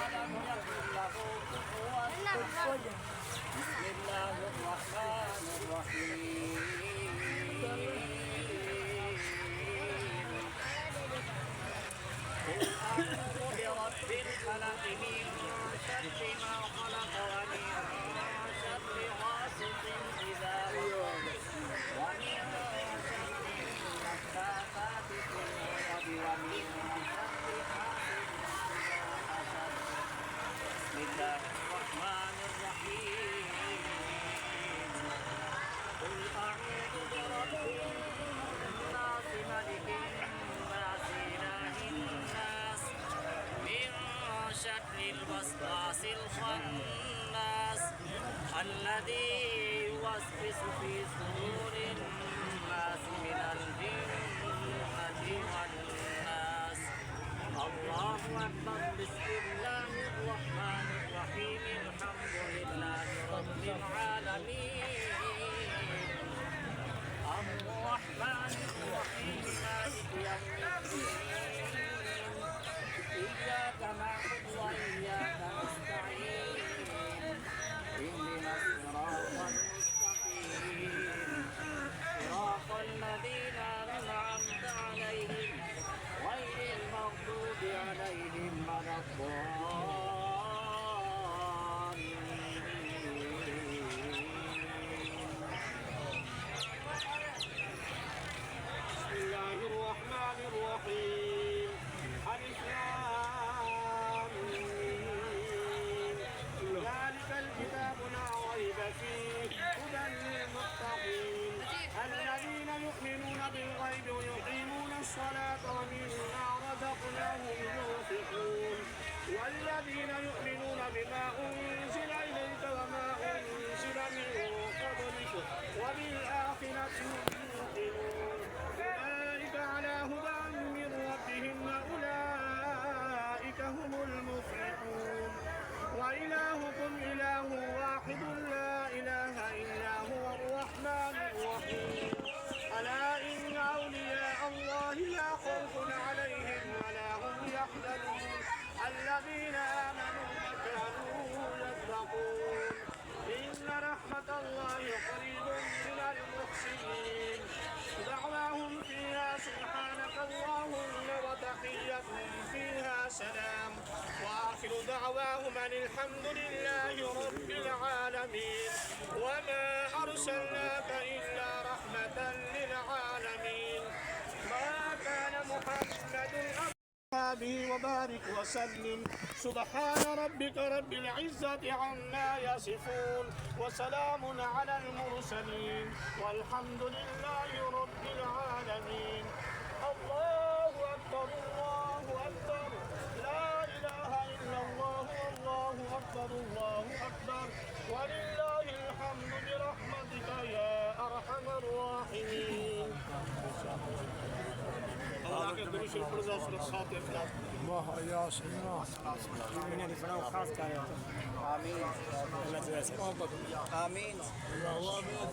ولم يكن له كفوا أحد. بسم الله الرحمن الرحيم قل أعوذ برب الفلق من شر ما خلق ومن شر غاسق إذا وقب ومن شر النفاثات في العقد ومن شر حاسد إذا حسد. بسم الله الرحمن الرحيم قل أعوذ برب الناس ملك الناس إله الناس من شر الوسواس الخناس الذي يوسوس في صدور الناس من الجنة والناس. الله أكبر. بسم الله الرحمن الرحيم الحمد لله رب العالمين الرحمن الرحيم مالك يوم الدين إياك نعبد وإياك نستعين اهدنا الصراط المستقيم صراط الذين أنعمت عليهم غير المغضوب عليهم ولا بسم الله الرحمن الرحيم ألف لام ميم ذلك الكتاب لا ريب فيه هدى للمتقين الذين يؤمنون بالغيب ويقيمون الصلاة ومما رزقناهم ينفقون والذين يؤمنون بما أنزل إليك وما أنزل من قبلك وبالآخرة هم يوقنون أولئك على هدى من ربهم وأولئك هم المفلحون. وإلهكم إله واحد لا إله إلا هو الرحمن الرحيم. ألا إن أولياء الله لا خوف عليهم ولا هم يحزنون الذين آمنوا وكانوا يتقون إن رحمة الله قريب من المحسنين. دعواهم فيها سبحانك اللهم وتحيتهم فيها سلام وآخر دعواهم أن الحمد لله رب العالمين. وما أرسلناك إلا رحمة للعالمين. ما كان محمد به وبارك وسلم. سبحان ربك رب العزة عما يصفون وسلام على المرسلين والحمد لله رب العالمين. الله أكبر الله أكبر لا إله إلا الله والله أكبر الله أكبر ولله الحمد برحمتك يا أرحم الراحمين. الله أكبر شكر ذات الخاطر الله يا سيدنا آمين آمين.